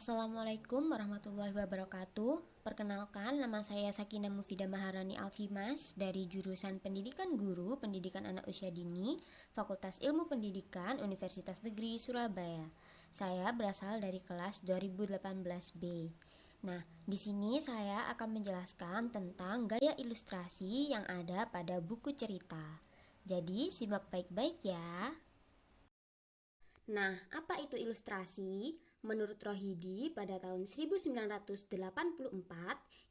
Assalamualaikum warahmatullahi wabarakatuh. Perkenalkan, nama saya Sakinah Mufidah Maharani Alfimas dari jurusan Pendidikan Guru, Pendidikan Anak Usia Dini, Fakultas Ilmu Pendidikan, Universitas Negeri Surabaya. Saya berasal dari kelas 2018B. Nah, di sini saya akan menjelaskan tentang gaya ilustrasi yang ada pada buku cerita. Jadi, simak baik-baik ya. Nah, apa itu ilustrasi? Menurut Rohidi, pada tahun 1984,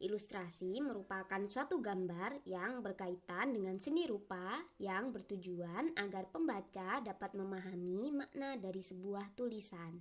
ilustrasi merupakan suatu gambar yang berkaitan dengan seni rupa yang bertujuan agar pembaca dapat memahami makna dari sebuah tulisan.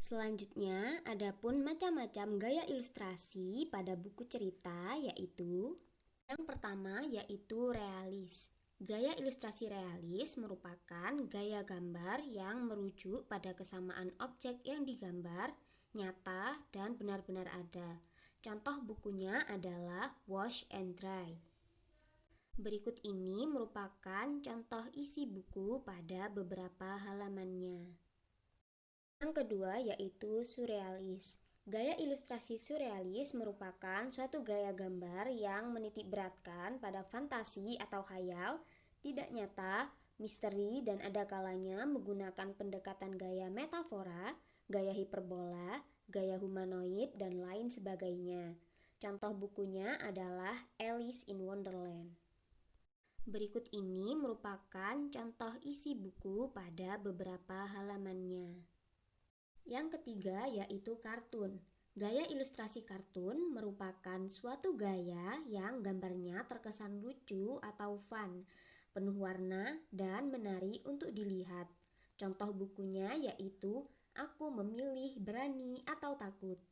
Selanjutnya, adapun macam-macam gaya ilustrasi pada buku cerita yaitu yang pertama yaitu realis. Gaya ilustrasi realis merupakan gaya gambar yang merujuk pada kesamaan objek yang digambar, nyata, dan benar-benar ada. Contoh bukunya adalah Wash and Dry. Berikut ini merupakan contoh isi buku pada beberapa halamannya. Yang kedua yaitu surrealis. Gaya ilustrasi surrealis merupakan suatu gaya gambar yang menitikberatkan pada fantasi atau khayal, tidak nyata, misteri, dan ada kalanya menggunakan pendekatan gaya metafora, gaya hiperbola, gaya humanoid, dan lain sebagainya. Contoh bukunya adalah Alice in Wonderland. Berikut ini merupakan contoh isi buku pada beberapa halamannya. Yang ketiga yaitu kartun. Gaya ilustrasi kartun merupakan suatu gaya yang gambarnya terkesan lucu atau fun, penuh warna dan menarik untuk dilihat. Contoh bukunya yaitu Aku Memilih Berani atau Takut.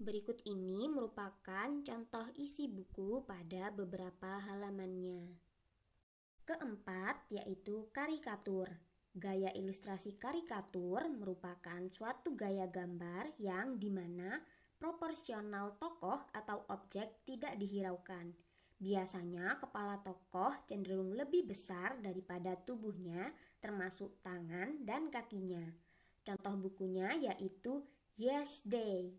Berikut ini merupakan contoh isi buku pada beberapa halamannya. Keempat yaitu karikatur. Gaya ilustrasi karikatur merupakan suatu gaya gambar yang dimana proporsional tokoh atau objek tidak dihiraukan. Biasanya kepala tokoh cenderung lebih besar daripada tubuhnya, termasuk tangan dan kakinya. Contoh bukunya yaitu Yes Day.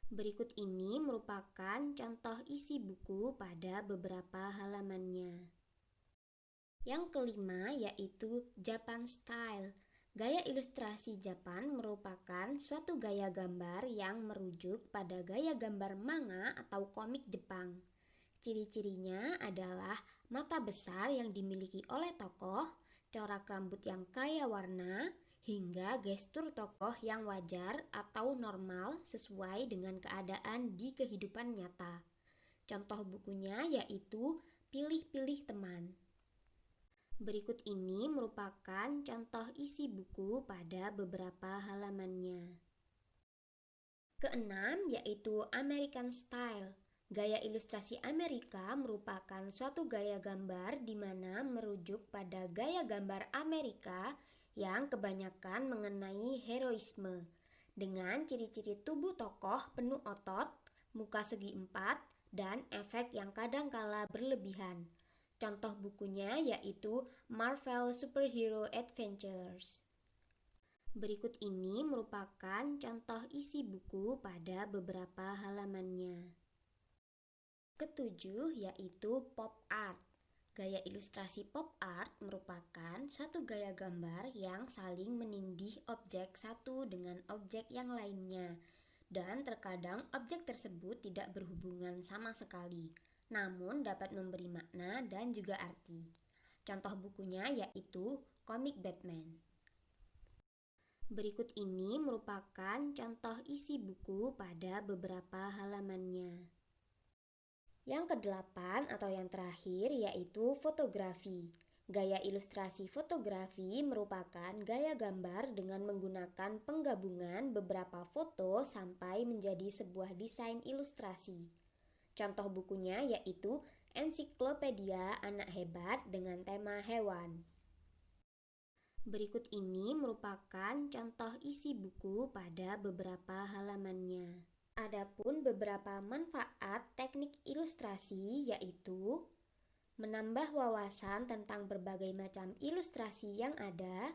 Berikut ini merupakan contoh isi buku pada beberapa halamannya. Yang kelima yaitu Japan Style. Gaya ilustrasi Japan merupakan suatu gaya gambar yang merujuk pada gaya gambar manga atau komik Jepang. Ciri-cirinya adalah mata besar yang dimiliki oleh tokoh, corak rambut yang kaya warna, hingga gestur tokoh yang wajar atau normal sesuai dengan keadaan di kehidupan nyata. Contoh bukunya yaitu Pilih-Pilih Teman. Berikut ini merupakan contoh isi buku pada beberapa halamannya. Keenam yaitu American Style. Gaya ilustrasi Amerika merupakan suatu gaya gambar di mana merujuk pada gaya gambar Amerika yang kebanyakan mengenai heroisme, dengan ciri-ciri tubuh tokoh penuh otot, muka segi empat, dan efek yang kadangkala berlebihan. Contoh bukunya yaitu Marvel Superhero Adventures. Berikut ini merupakan contoh isi buku pada beberapa halamannya. Ketujuh yaitu pop art. Gaya ilustrasi pop art merupakan suatu gaya gambar yang saling menindih objek satu dengan objek yang lainnya, dan terkadang objek tersebut tidak berhubungan sama sekali, namun dapat memberi makna dan juga arti. Contoh bukunya yaitu komik Batman. Berikut ini merupakan contoh isi buku pada beberapa halamannya. Yang kedelapan atau yang terakhir yaitu fotografi. Gaya ilustrasi fotografi merupakan gaya gambar dengan menggunakan penggabungan beberapa foto sampai menjadi sebuah desain ilustrasi. Contoh bukunya yaitu Ensiklopedia Anak Hebat dengan tema hewan. Berikut ini merupakan contoh isi buku pada beberapa halamannya. Adapun beberapa manfaat teknik ilustrasi yaitu menambah wawasan tentang berbagai macam ilustrasi yang ada,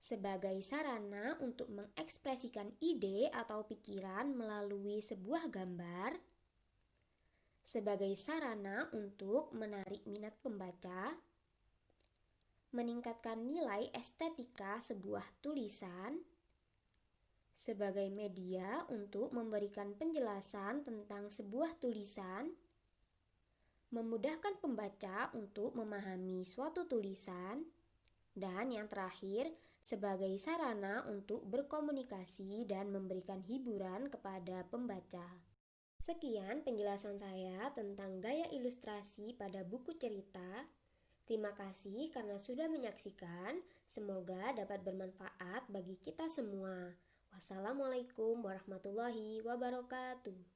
sebagai sarana untuk mengekspresikan ide atau pikiran melalui sebuah gambar, sebagai sarana untuk menarik minat pembaca, meningkatkan nilai estetika sebuah tulisan, sebagai media untuk memberikan penjelasan tentang sebuah tulisan, memudahkan pembaca untuk memahami suatu tulisan, dan yang terakhir, sebagai sarana untuk berkomunikasi dan memberikan hiburan kepada pembaca. Sekian penjelasan saya tentang gaya ilustrasi pada buku cerita. Terima kasih karena sudah menyaksikan. Semoga dapat bermanfaat bagi kita semua. Wassalamualaikum warahmatullahi wabarakatuh.